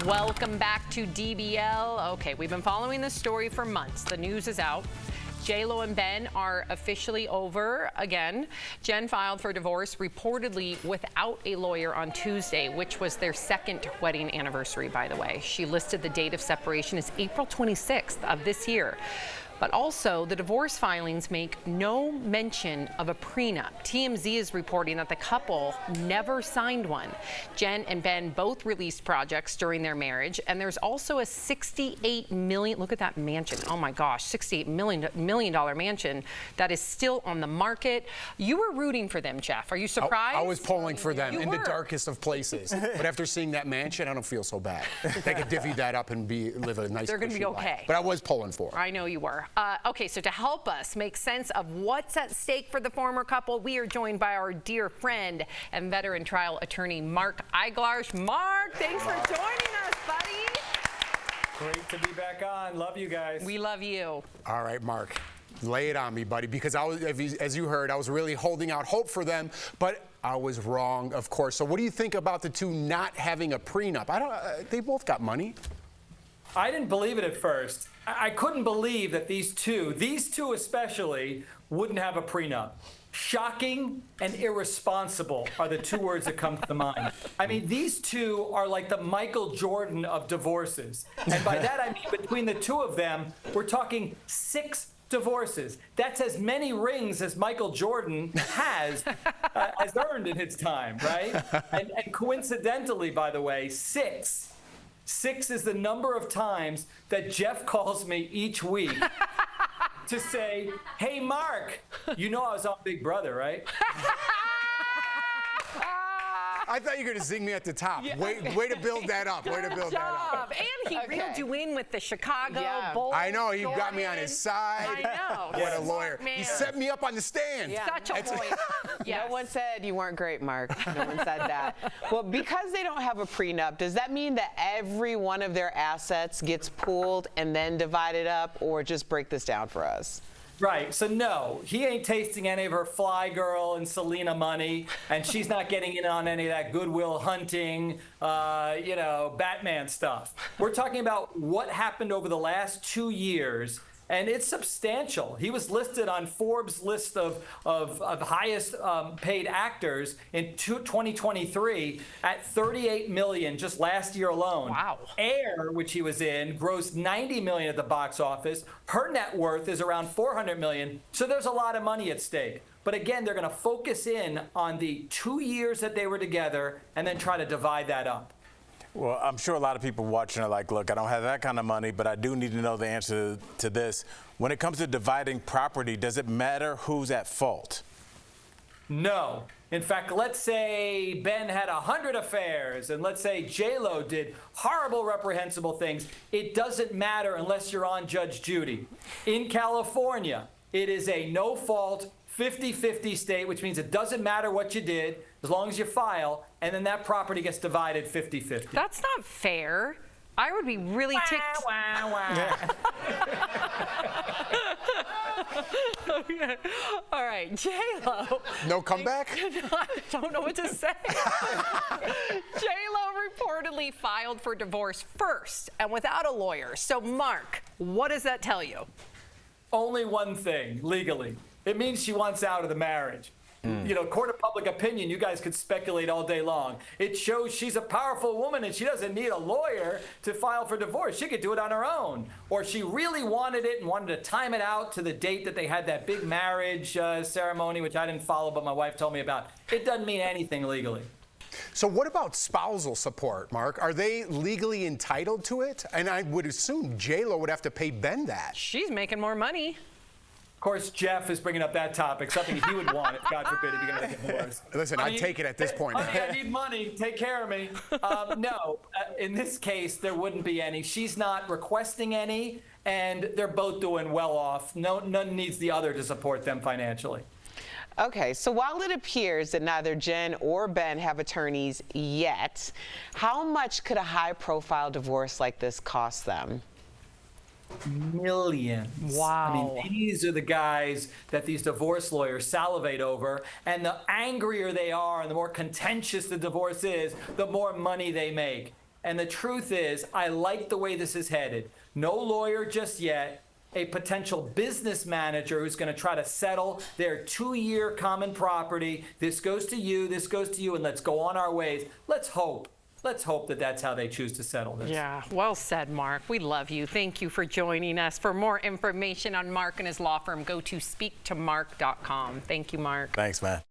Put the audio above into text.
Welcome back to DBL. Okay, we've been following this story for months. The news is out. J-Lo and Ben are officially over again. Jen filed for divorce reportedly without a lawyer on Tuesday, which was their second wedding anniversary, by the way. She listed the date of separation as April 26th of this year. But also, the divorce filings make no mention of a prenup. TMZ is reporting that the couple never signed one. Jen and Ben both released projects during their marriage, and there's also a $68 million, look at that mansion, oh my gosh, $68 million mansion that is still on the market. You were rooting for them, Jeff. Are you surprised? I was pulling for them in the darkest of places. But after seeing that mansion, I don't feel so bad. They could divvy that up and live a nice, they're going to be okay. life. But I was pulling for them. I know you were. Okay, so to help us make sense of what's at stake for the former couple, we are joined by our dear friend and veteran trial attorney, Mark Eiglarsh. Mark, thanks for joining us, buddy. Great to be back on. Love you guys. We love you. All right, Mark, lay it on me, buddy, because I was, as you heard, I was really holding out hope for them, but I was wrong, of course. So what do you think about the two not having a prenup? They both got money. I didn't believe it at first. I couldn't believe that these two especially, wouldn't have a prenup. Shocking and irresponsible are the two words that come to mind. I mean, these two are like the Michael Jordan of divorces. And by that, I mean, between the two of them, we're talking 6 divorces. That's as many rings as Michael Jordan has earned in his time, right? And coincidentally, by the way, 6 is the number of times that Jeff calls me each week to say, hey, Mark, you know I was on Big Brother, right? I thought you were going to zing me at the top. Yeah. Way to build that up. Way to build that up. And he reeled you in with the Chicago Bulls. I know. He got me on his side. I know. What a lawyer. Man. He set me up on the stand. Yeah. Such a lawyer. Yes. No one said you weren't great, Mark. No one said that. Well, because they don't have a prenup, does that mean that every one of their assets gets pooled and then divided up, or just break this down for us? Right. So no, he ain't tasting any of her Fly Girl and Selena money, and she's not getting in on any of that Goodwill Hunting, Batman stuff. We're talking about what happened over the last 2 years, and it's substantial. He was listed on Forbes' list of highest paid actors in 2023 at $38 million just last year alone. Wow. Air, which he was in, grossed $90 million at the box office. Her net worth is around $400 million. So there's a lot of money at stake. But again, they're going to focus in on the 2 years that they were together and then try to divide that up. Well, I'm sure a lot of people watching are like, look, I don't have that kind of money, but I do need to know the answer to this. When it comes to dividing property, does it matter who's at fault? No. In fact, let's say Ben had 100 affairs, and let's say J-Lo did horrible, reprehensible things. It doesn't matter unless you're on Judge Judy. In California, it is a no-fault 50-50 state, which means it doesn't matter what you did as long as you file, and then that property gets divided 50-50. That's not fair. I would be really ticked. Okay. All right, J-Lo. No comeback? I don't know what to say. J-Lo reportedly filed for divorce first and without a lawyer. So, Mark, what does that tell you? Only one thing, legally. It means she wants out of the marriage. Court of public opinion, you guys could speculate all day long. It shows she's a powerful woman and she doesn't need a lawyer to file for divorce. She could do it on her own. Or she really wanted it and wanted to time it out to the date that they had that big marriage ceremony, which I didn't follow, but my wife told me about. It doesn't mean anything legally. So what about spousal support, Mark? Are they legally entitled to it? And I would assume J-Lo would have to pay Ben that. She's making more money. Of course, Jeff is bringing up that topic, something he would want if, God forbid, if you're going to get divorced. Listen, I'd take it at this point. Honey, I need money. Take care of me. No, in this case, there wouldn't be any. She's not requesting any, and they're both doing well off. None needs the other to support them financially. Okay, so while it appears that neither Jen or Ben have attorneys yet, how much could a high-profile divorce like this cost them? Millions. Wow. I mean, these are the guys that these divorce lawyers salivate over, and the angrier they are and the more contentious the divorce is, the more money they make. And the truth is, I like the way this is headed. No lawyer just yet. A potential business manager who's going to try to settle their 2-year common property. This goes to you, this goes to you, and let's go on our ways. Let's hope that that's how they choose to settle this. Yeah, well said, Mark. We love you. Thank you for joining us. For more information on Mark and his law firm, go to speaktomark.com. Thank you, Mark. Thanks, man.